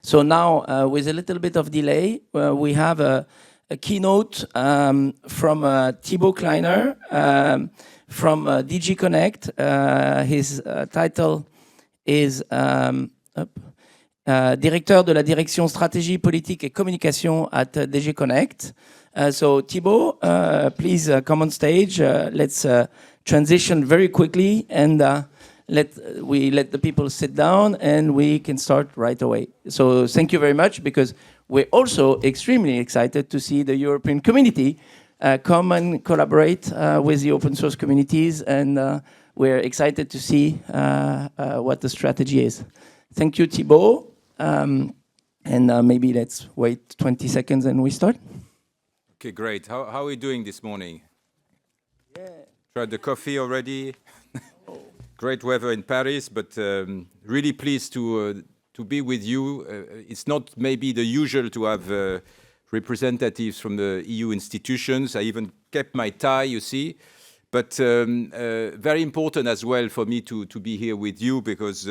So now, with a little bit of delay, we have a keynote from Thibaut Kleiner from DG Connect. His title is Directeur de la Direction Stratégie, Politique et Communication at DG Connect. So Thibaut, please come on stage. Let's transition very quickly and let the people sit down and we can start right away. So thank you very much, because we're also extremely excited to see the European community come and collaborate with the open source communities, and we're excited to see what the strategy is. Thank you, Thibaut. And maybe let's wait 20 seconds and we start. Okay, great. How are we doing this morning? Yeah. Tried the coffee already? Great weather in Paris, but really pleased to be with you. It's not maybe the usual to have representatives from the EU institutions. I even kept my tie, you see. But very important as well for me to be here with you, because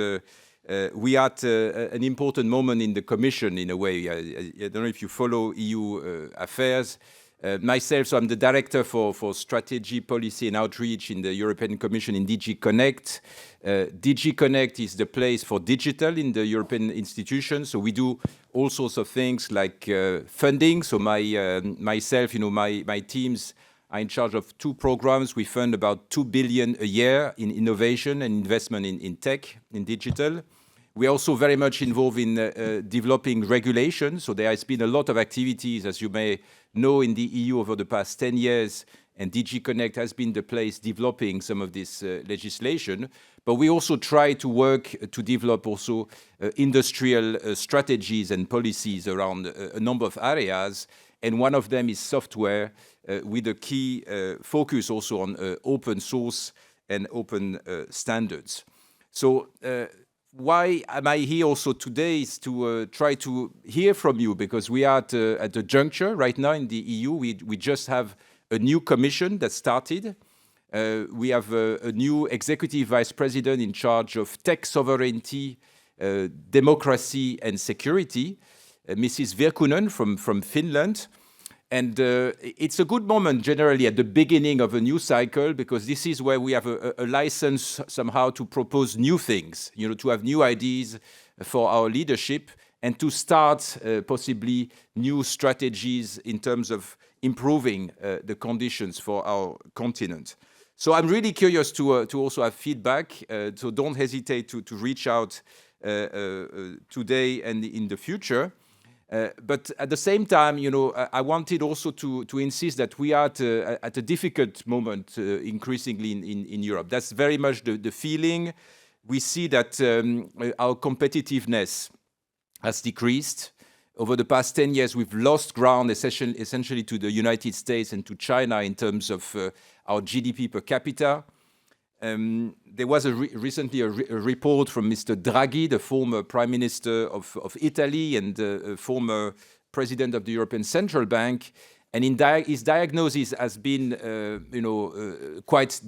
we are at an important moment in the Commission, in a way. I don't know if you follow EU affairs. Myself, so I'm the Director for Strategy, Policy and Outreach in the European Commission in DG Connect. DG Connect is the place for digital in the European institutions. So we do all sorts of things like funding. So myself, my teams are in charge of 2 programs. We fund about 2 billion a year in innovation and investment in tech, in digital. We are also very much involved in developing regulation. So there has been a lot of activities, as you may know, in the EU over the past 10 years, and DG Connect has been the place developing some of this legislation. But we also try to work to develop also industrial strategies and policies around a number of areas. And one of them is software, with a key focus also on open source and open standards. So why am I here also today is to try to hear from you, because we are at a juncture right now in the EU. We just have a new commission that started. We have a new executive vice president in charge of tech sovereignty, democracy and security, Mrs. Virkkunen from Finland. And it's a good moment generally at the beginning of a new cycle, because this is where we have a license somehow to propose new things, to have new ideas for our leadership and to start possibly new strategies in terms of improving the conditions for our continent. So I'm really curious to also have feedback, so don't hesitate to reach out today and in the future. But at the same time, I wanted also to insist that we are at a difficult moment increasingly in Europe. That's very much the feeling. We see that our competitiveness has decreased. Over the past 10 years, we've lost ground essentially to the United States and to China in terms of our GDP per capita. There was recently a report from Mr. Draghi, the former Prime Minister of Italy and former President of the European Central Bank, and his diagnosis has been, quite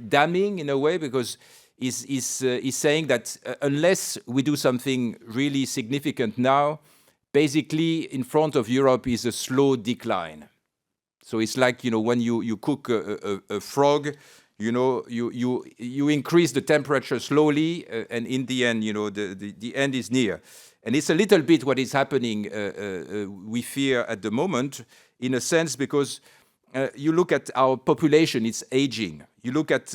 damning in a way, because he's saying that unless we do something really significant now, basically in front of Europe is a slow decline. So it's like when you cook a frog. You increase the temperature slowly, and in the end, the end is near. And it's a little bit what is happening, we fear at the moment, in a sense, because you look at our population, it's aging. You look at,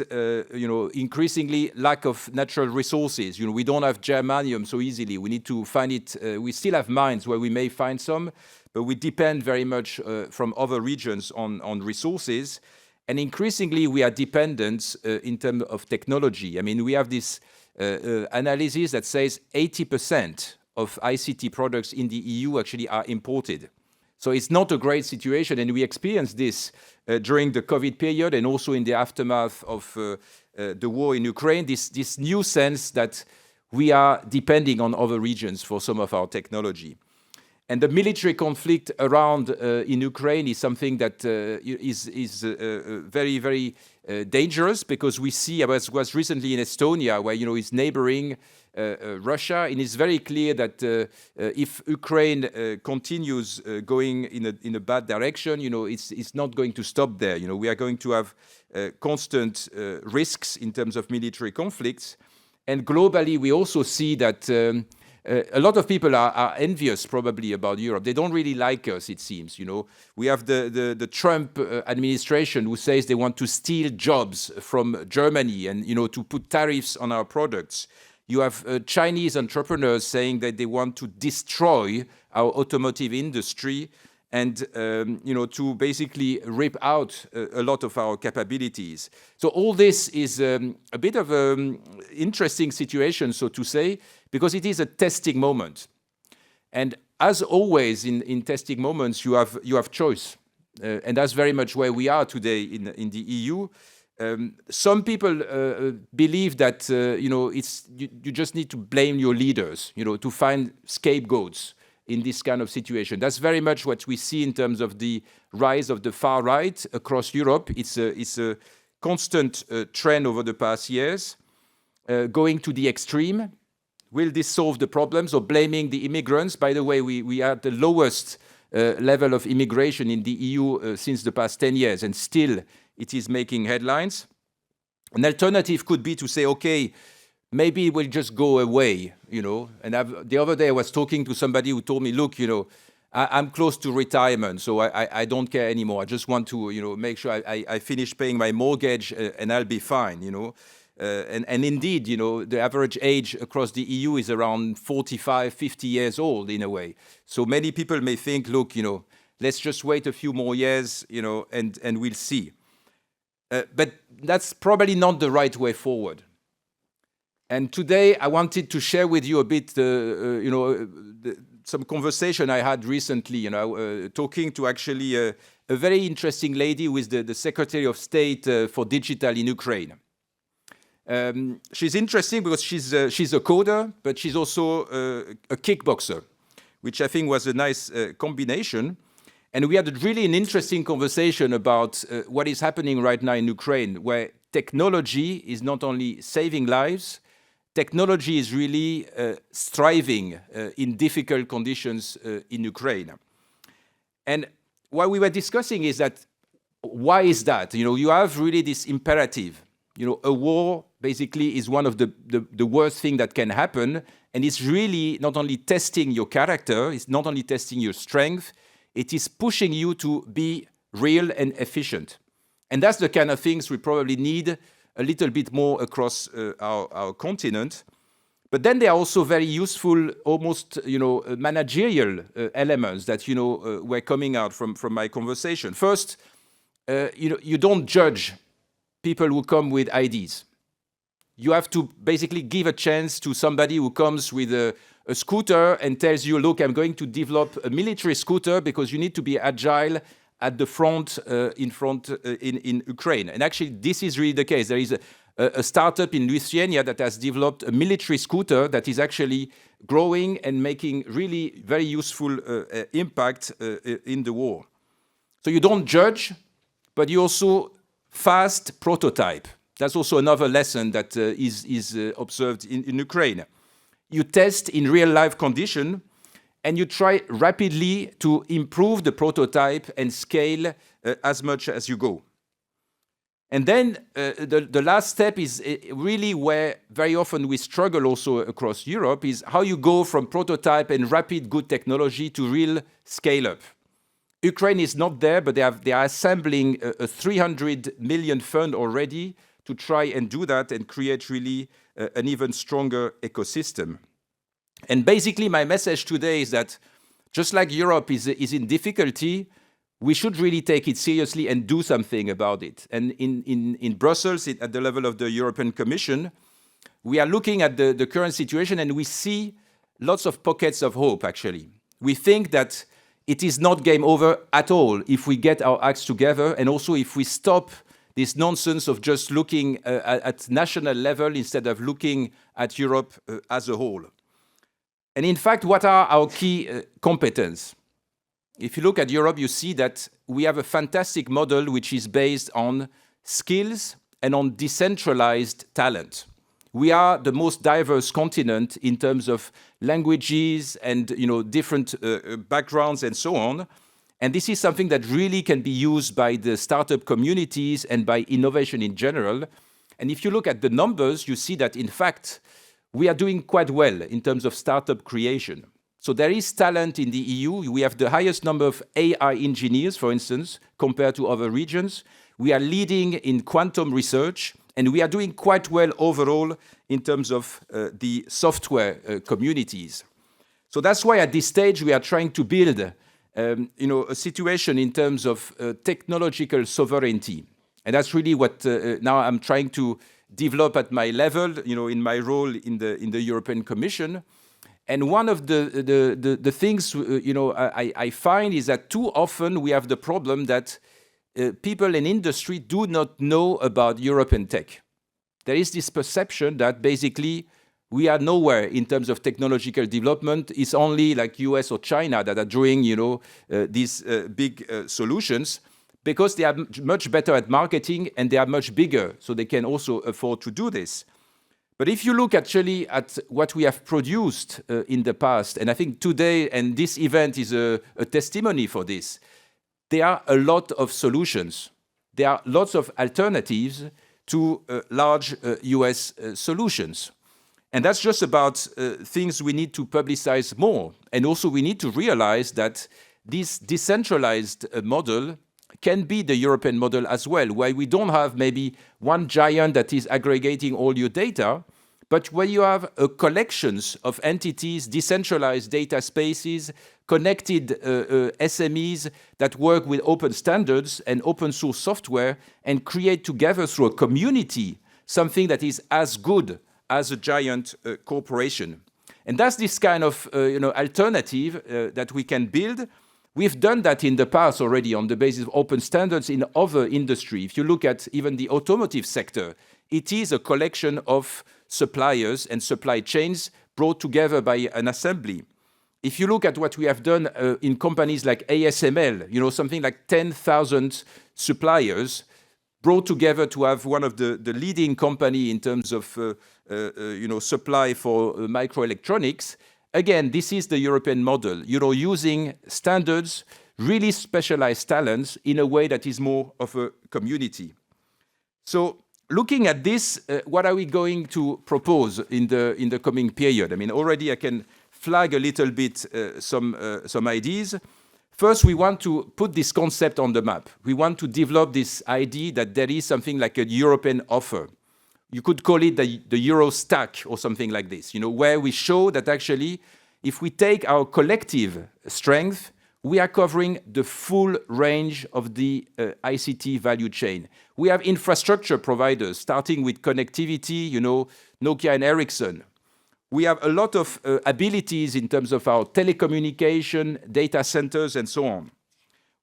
increasingly lack of natural resources. We don't have germanium so easily. We need to find it. We still have mines where we may find some, but we depend very much from other regions on resources. And increasingly, we are dependent in terms of technology. I mean, we have this analysis that says 80% of ICT products in the EU actually are imported. So it's not a great situation, and we experienced this during the COVID period and also in the aftermath of the war in Ukraine, this new sense that we are depending on other regions for some of our technology. And the military conflict around in Ukraine is something that is very, very dangerous, because we see, I was recently in Estonia, where, it's neighboring Russia, and it's very clear that if Ukraine continues going in a bad direction, it's not going to stop there. We are going to have constant risks in terms of military conflicts, and globally we also see that a lot of people are envious probably about Europe. They don't really like us, it seems. We have the Trump administration who says they want to steal jobs from Germany and to put tariffs on our products. You have Chinese entrepreneurs saying that they want to destroy our automotive industry and to basically rip out a lot of our capabilities. So all this is a bit of an interesting situation, so to say, because it is a testing moment. And as always in testing moments, you have choice. And that's very much where we are today in the EU. Some people believe that you just need to blame your leaders, to find scapegoats in this kind of situation. That's very much what we see in terms of the rise of the far right across Europe. It's a constant trend over the past years, going to the extreme. Will this solve the problems, or blaming the immigrants? By the way, we are at the lowest level of immigration in the EU since the past 10 years, and still it is making headlines. An alternative could be to say, okay, maybe it will just go away, And the other day I was talking to somebody who told me, look, I'm close to retirement, so I don't care anymore. I just want to, make sure I finish paying my mortgage and I'll be fine, And indeed, the average age across the EU is around 45, 50 years old in a way. So many people may think, look, let's just wait a few more years, and we'll see. But that's probably not the right way forward. And today I wanted to share with you a bit, some conversation I had recently, talking to actually a very interesting lady who is the Secretary of State for Digital in Ukraine. She's interesting because she's a coder, but she's also a kickboxer, which I think was a nice combination. And we had really an interesting conversation about what is happening right now in Ukraine, where technology is not only saving lives, technology is really thriving in difficult conditions in Ukraine. And what we were discussing is that, why is that? You have really this imperative. A war basically is one of the worst things that can happen, and it's really not only testing your character, it's not only testing your strength, it is pushing you to be real and efficient. And that's the kind of things we probably need a little bit more across our continent. But then there are also very useful, almost managerial elements that were coming out from my conversation. First, you don't judge people who come with ideas. You have to basically give a chance to somebody who comes with a scooter and tells you, look, I'm going to develop a military scooter because you need to be agile at the front, in Ukraine. And actually, this is really the case. There is a startup in Lithuania that has developed a military scooter that is actually growing and making really very useful impact in the war. So you don't judge, but you also fast prototype. That's also another lesson that is observed in Ukraine. You test in real-life condition, and you try rapidly to improve the prototype and scale as much as you go. And then the last step is really where very often we struggle also across Europe, is how you go from prototype and rapid good technology to real scale-up. Ukraine is not there, but they are assembling a 300 million fund already to try and do that and create really an even stronger ecosystem. And basically my message today is that just like Europe is in difficulty, we should really take it seriously and do something about it. And in Brussels, at the level of the European Commission, we are looking at the current situation and we see lots of pockets of hope, actually. We think that it is not game over at all if we get our acts together, and also if we stop this nonsense of just looking at national level instead of looking at Europe as a whole. And in fact, what are our key competences? If you look at Europe, you see that we have a fantastic model which is based on skills and on decentralized talent. We are the most diverse continent in terms of languages and different backgrounds and so on. And this is something that really can be used by the startup communities and by innovation in general. And if you look at the numbers, you see that in fact, we are doing quite well in terms of startup creation. So there is talent in the EU. We have the highest number of AI engineers, for instance, compared to other regions. We are leading in quantum research, and we are doing quite well overall in terms of the software communities. So that's why at this stage we are trying to build a situation in terms of technological sovereignty. And that's really what now I'm trying to develop at my level, in my role in the European Commission. And one of the things I find is that too often we have the problem that people in industry do not know about European tech. There is this perception that basically we are nowhere in terms of technological development. It's only like US or China that are doing these big solutions, because they are much better at marketing and they are much bigger, so they can also afford to do this. But if you look actually at what we have produced in the past, and I think today, and this event is a testimony for this, there are a lot of solutions. There are lots of alternatives to large US solutions. And that's just about things we need to publicize more. And also we need to realize that this decentralized model can be the European model as well, where we don't have maybe one giant that is aggregating all your data, but where you have collections of entities, decentralized data spaces, connected SMEs that work with open standards and open source software and create together through a community something that is as good as a giant corporation. And that's this kind of alternative that we can build. We've done that in the past already on the basis of open standards in other industry. If you look at even the automotive sector, it is a collection of suppliers and supply chains brought together by an assembly. If you look at what we have done in companies like ASML, something like 10,000 suppliers brought together to have one of the leading company in terms of supply for microelectronics. Again, this is the European model, using standards, really specialized talents in a way that is more of a community. So looking at this, what are we going to propose in the coming period? I mean, already I can flag a little bit some ideas. First, we want to put this concept on the map. We want to develop this idea that there is something like a European offer. You could call it the Euro stack or something like this, where we show that actually, if we take our collective strength, we are covering the full range of the ICT value chain. We have infrastructure providers, starting with connectivity, Nokia and Ericsson. We have a lot of abilities in terms of our telecommunication, data centers, and so on.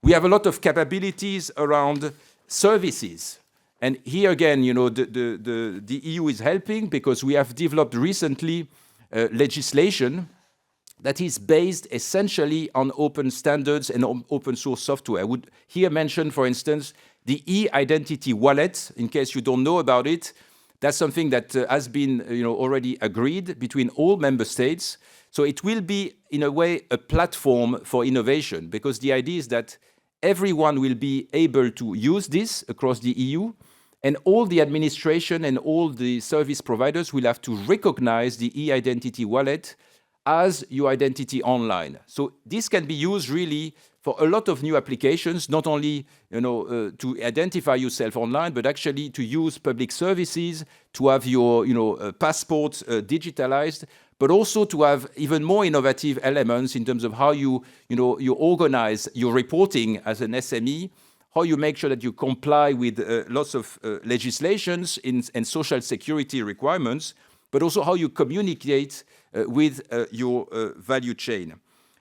We have a lot of capabilities around services. And here again, the EU is helping because we have developed recently legislation that is based essentially on open standards and open source software. I would here mention, for instance, the e-identity wallet, in case you don't know about it. That's something that has been already agreed between all member states. So it will be, in a way, a platform for innovation, because the idea is that everyone will be able to use this across the EU, and all the administration and all the service providers will have to recognize the e-identity wallet as your identity online. So this can be used really for a lot of new applications, not only to identify yourself online, but actually to use public services, to have your passport digitalized, but also to have even more innovative elements in terms of how you organize your reporting as an SME, how you make sure that you comply with lots of legislations and social security requirements, but also how you communicate with your value chain.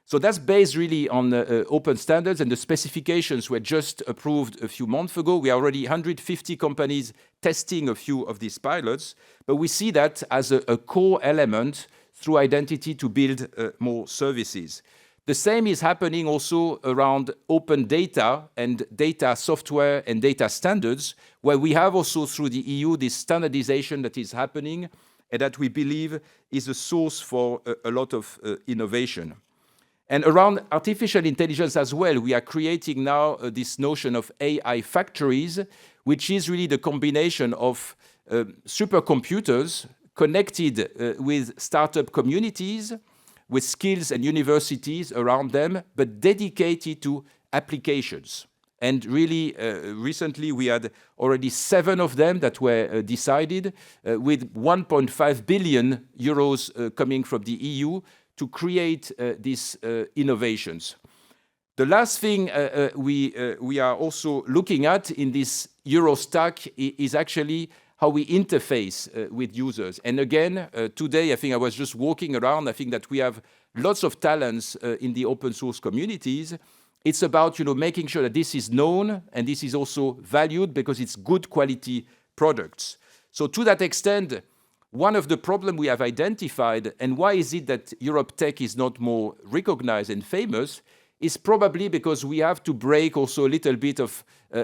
So that's based really on open standards, and the specifications were just approved a few months ago. We are already 150 companies testing a few of these pilots, but we see that as a core element through identity to build more services. The same is happening also around open data and data software and data standards, where we have also through the EU this standardization that is happening, and that we believe is a source for a lot of innovation. And around artificial intelligence as well, we are creating now this notion of AI factories, which is really the combination of supercomputers connected with startup communities, with skills and universities around them, but dedicated to applications. And really, recently we had already 7 of them that were decided, with 1.5 billion euros coming from the EU to create these innovations. The last thing we are also looking at in this Eurostack is actually how we interface with users. And again, today, I think I was just walking around, I think that we have lots of talents in the open source communities. It's about making sure that this is known and this is also valued because it's good quality products. So to that extent, one of the problems we have identified, and why is it that Europe Tech is not more recognized and famous, is probably because we have to break also a little bit of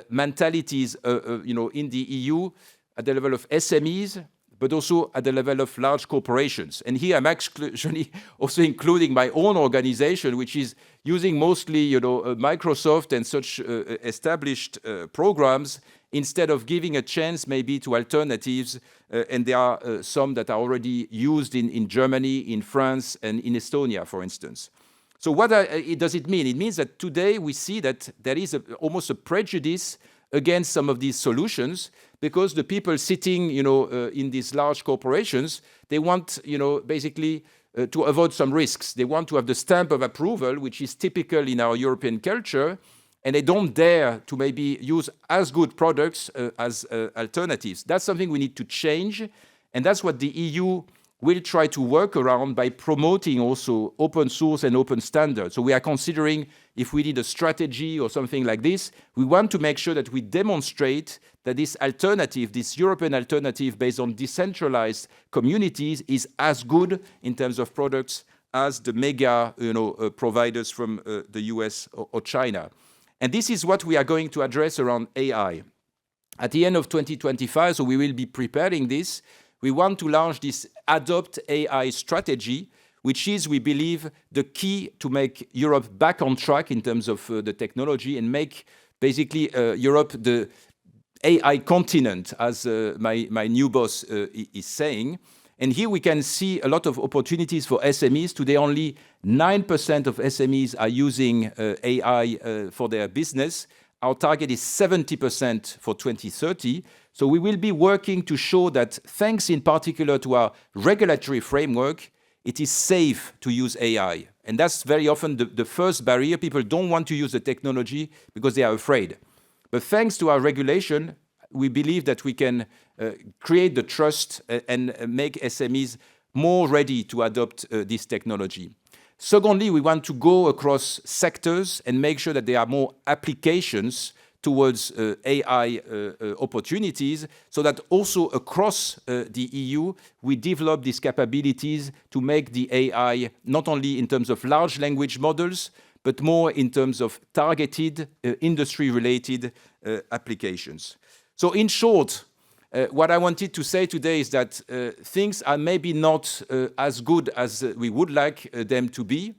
mentalities in the EU at the level of SMEs, but also at the level of large corporations. And here I'm actually also including my own organization, which is using mostly Microsoft and such established programs, instead of giving a chance maybe to alternatives. And there are some that are already used in Germany, in France, and in Estonia, for instance. So what does it mean? It means that today we see that there is almost a prejudice against some of these solutions, because the people sitting, in these large corporations, they want, basically to avoid some risks. They want to have the stamp of approval, which is typical in our European culture, and they don't dare to maybe use as good products as alternatives. That's something we need to change, and that's what the EU will try to work around by promoting also open source and open standards. So we are considering if we need a strategy or something like this. We want to make sure that we demonstrate that this alternative, this European alternative based on decentralized communities, is as good in terms of products as the mega providers from the US or China. And this is what we are going to address around AI. At the end of 2025, so we will be preparing this, we want to launch this Adopt AI strategy, which is, we believe, the key to make Europe back on track in terms of the technology and make basically Europe the AI continent, as my new boss is saying. And here we can see a lot of opportunities for SMEs. Today, only 9% of SMEs are using AI for their business. Our target is 70% for 2030. So we will be working to show that, thanks in particular to our regulatory framework, it is safe to use AI. And that's very often the first barrier. People don't want to use the technology because they are afraid. But thanks to our regulation, we believe that we can create the trust and make SMEs more ready to adopt this technology. Secondly, we want to go across sectors and make sure that there are more applications towards AI opportunities, so that also across the EU, we develop these capabilities to make the AI not only in terms of large language models, but more in terms of targeted industry-related applications. So in short, what I wanted to say today is that things are maybe not as good as we would like them to be,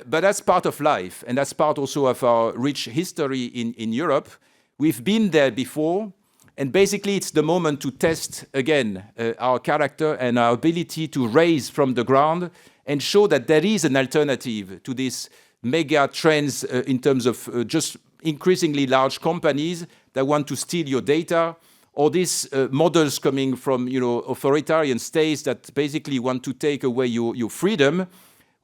but that's part of life, and that's part also of our rich history in Europe. We've been there before, and basically it's the moment to test again our character and our ability to raise from the ground and show that there is an alternative to these mega trends in terms of just increasingly large companies that want to steal your data, or these models coming from authoritarian states that basically want to take away your freedom.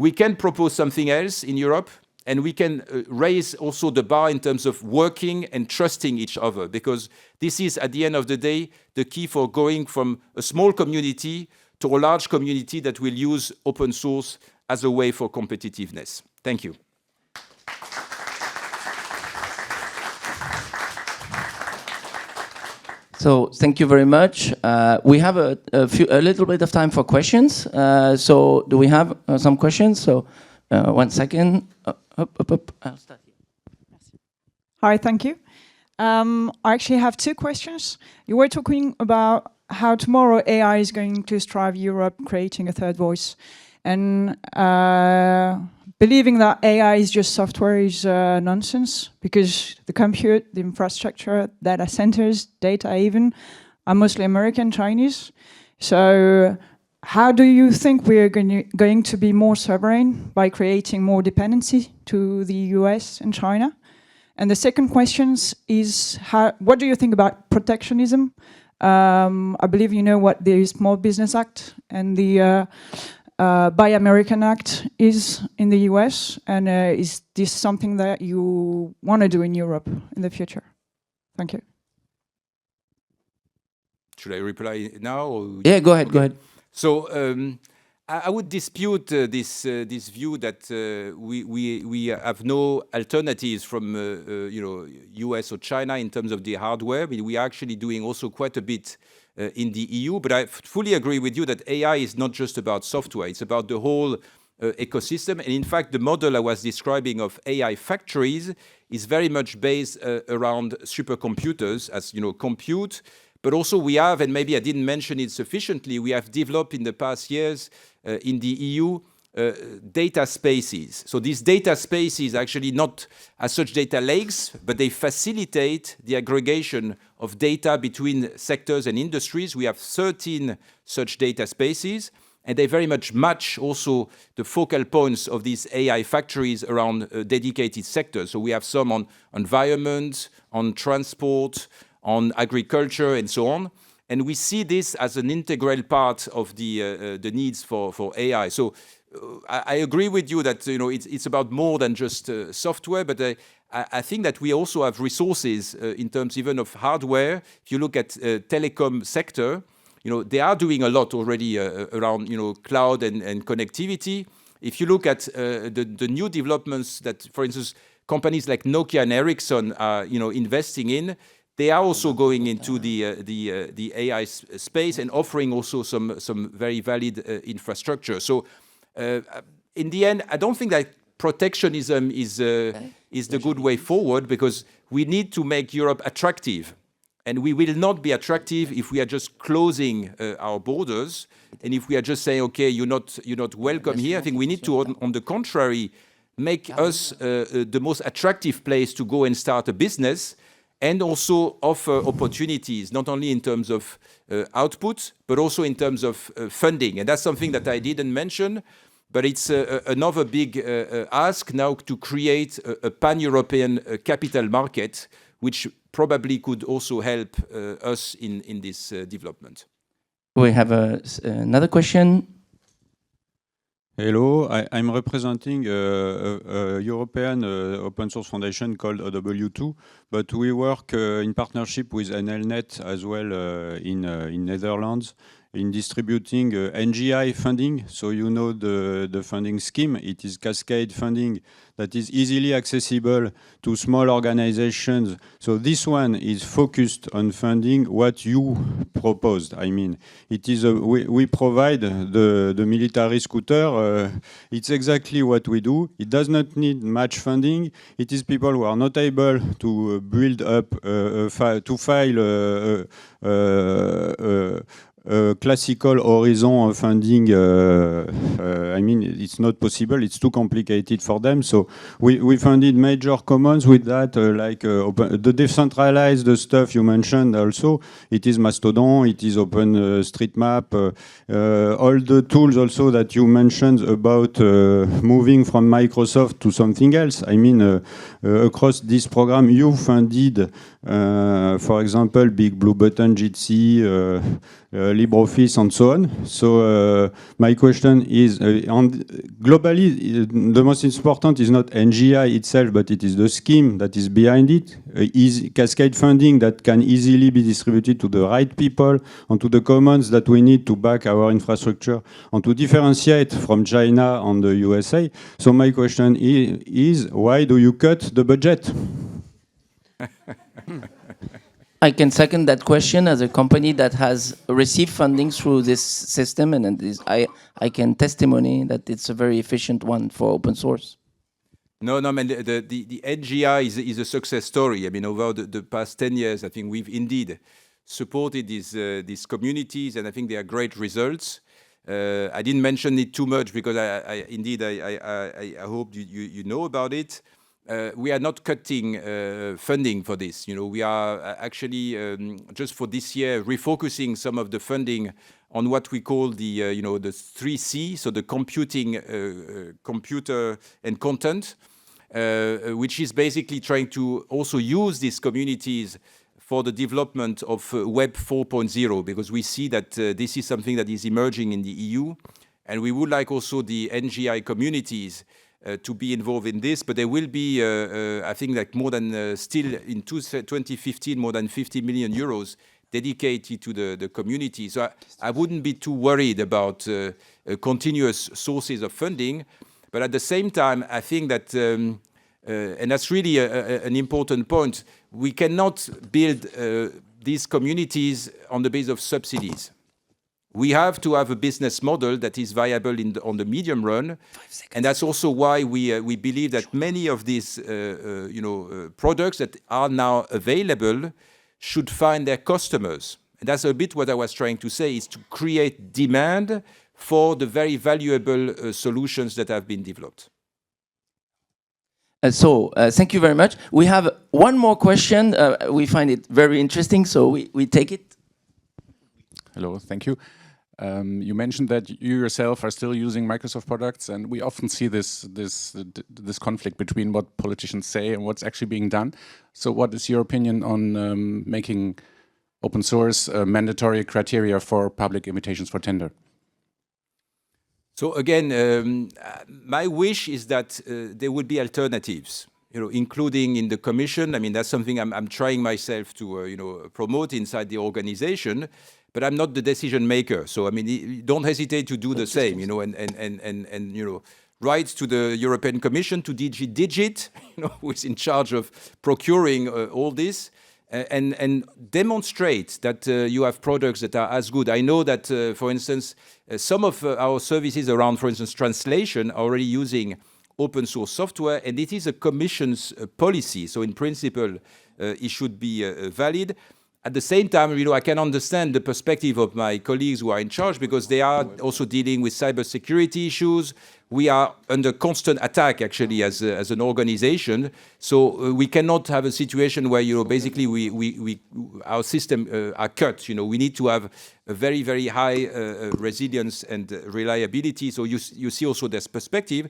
We can propose something else in Europe, and we can raise also the bar in terms of working and trusting each other, because this is, at the end of the day, the key for going from a small community to a large community that will use open source as a way for competitiveness. Thank you. So thank you very much. We have a little bit of time for questions. So do we have some questions? So 1 second. I'll start here. Hi, thank you. I actually have 2 questions. You were talking about how tomorrow AI is going to strive Europe, creating a third voice. And believing that AI is just software is nonsense, because the compute, the infrastructure, data centers, data even, are mostly American, Chinese. So how do you think we're going to be more sovereign by creating more dependency to the US and China? And the second question is, what do you think about protectionism? I believe you know what the Small Business Act and the Buy American Act is in the US, and is this something that you want to do in Europe in the future? Thank you. Should I reply now? Or Yeah, go ahead, go ahead. So I would dispute this view that we have no alternatives from US or China in terms of the hardware. I mean, we are actually doing also quite a bit in the EU, but I fully agree with you that AI is not just about software, it's about the whole ecosystem. And in fact, the model I was describing of AI factories is very much based around supercomputers, as you know, compute. But also we have, and maybe I didn't mention it sufficiently, we have developed in the past years in the EU data spaces. So these data spaces are actually not as such data lakes, but they facilitate the aggregation of data between sectors and industries. We have 13 such data spaces, and they very much match also the focal points of these AI factories around dedicated sectors. So we have some on environment, on transport, on agriculture, and so on. And we see this as an integral part of the needs for AI. So I agree with you that it's about more than just software, but I think that we also have resources in terms even of hardware. If you look at telecom sector, they are doing a lot already around cloud and connectivity. If you look at the new developments that, for instance, companies like Nokia and Ericsson are investing in, they are also going into the AI space and offering also some very valid infrastructure. So in the end, I don't think that protectionism is the good way forward, because we need to make Europe attractive. And we will not be attractive if we are just closing our borders, and if we are just saying, okay, you're not welcome here. I think we need to, on the contrary, make us the most attractive place to go and start a business, and also offer opportunities, not only in terms of output, but also in terms of funding. And that's something that I didn't mention, but it's another big ask now to create a pan-European capital market, which probably could also help us in this development. We have another question. Hello, I'm representing a European open source foundation called OW2, but we work in partnership with NLNet as well in Netherlands in distributing NGI funding. So you know the funding scheme. It is cascade funding that is easily accessible to small organizations. So this one is focused on funding what you proposed. I mean, it is we provide the military scooter. It's exactly what we do. It does not need much funding. It is people who are not able to build up, to file classical horizon funding. I mean, it's not possible. It's too complicated for them. So we funded major commons with that, like the decentralized stuff you mentioned also. It is Mastodon, it is OpenStreetMap, all the tools also that you mentioned about moving from Microsoft to something else. I mean, across this program, you funded, for example, Big Blue Button, Jitsi, LibreOffice, and so on. So my question is, globally, the most important is not NGI itself, but it is the scheme that is behind it. Is cascade funding that can easily be distributed to the right people and to the commons that we need to back our infrastructure and to differentiate from China and the USA. So my question is why do you cut the budget? I can second that question as a company that has received funding through this system, and I can testimony that it's a very efficient one for open source. No, man, the NGI is a success story. I mean, over the past 10 years, I think we've indeed supported these communities, and I think they are great results. I didn't mention it too much because I hope you know about it. We are not cutting funding for this. We are actually just for this year refocusing some of the funding on what we call the 3C, so the computing, computer and content, which is basically trying to also use these communities for the development of Web 4.0, because we see that this is something that is emerging in the EU, and we would like also the NGI communities to be involved in this, but there will be, I think, like more than still in 2015, more than 50 million euros dedicated to the community. So I wouldn't be too worried about continuous sources of funding, but at the same time, I think that, and that's really an important point, we cannot build these communities on the basis of subsidies. We have to have a business model that is viable on the medium run, and that's also why we believe that many of these products that are now available should find their customers. And that's a bit what I was trying to say, is to create demand for the very valuable solutions that have been developed. Thank you very much. We have one more question. We find it very interesting, so we take it. Hello, thank you. You mentioned that you yourself are still using Microsoft products, and we often see this conflict between what politicians say and what's actually being done. So what is your opinion on making open source mandatory criteria for public invitations for tender? So again, my wish is that there would be alternatives, including in the Commission. I mean, that's something I'm trying myself to promote inside the organization. But I'm not the decision maker, so I mean, don't hesitate to do the same, and write to the European Commission, to DG Digit, who is in charge of procuring all this, and demonstrate that you have products that are as good. I know that, for instance, some of our services around, for instance, translation are already using open source software, and it is a Commission's policy. So in principle, it should be valid. At the same time, I can understand the perspective of my colleagues who are in charge, because they are also dealing with cybersecurity issues. We are under constant attack, actually, as an organization. So we cannot have a situation where, basically our system are cut. We need to have a very, very high resilience and reliability. So you see also this perspective.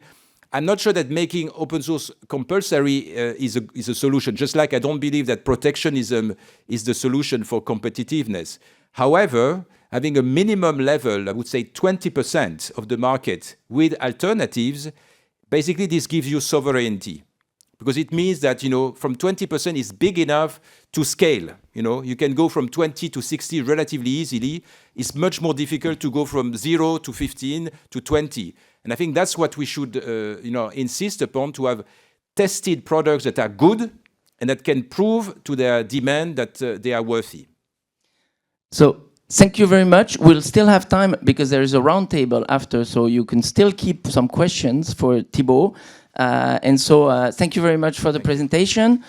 I'm not sure that making open source compulsory is a solution, just like I don't believe that protectionism is the solution for competitiveness. However, having a minimum level, I would say 20% of the market with alternatives, basically this gives you sovereignty. Because it means that, from 20% is big enough to scale. You can go from 20 to 60 relatively easily. It's much more difficult to go from 0 to 15 to 20. And I think that's what we should, insist upon, to have tested products that are good and that can prove to their demand that they are worthy. So thank you very much. We'll still have time because there is a round table after, so you can still keep some questions for Thibaut. Thank you very much for the presentation.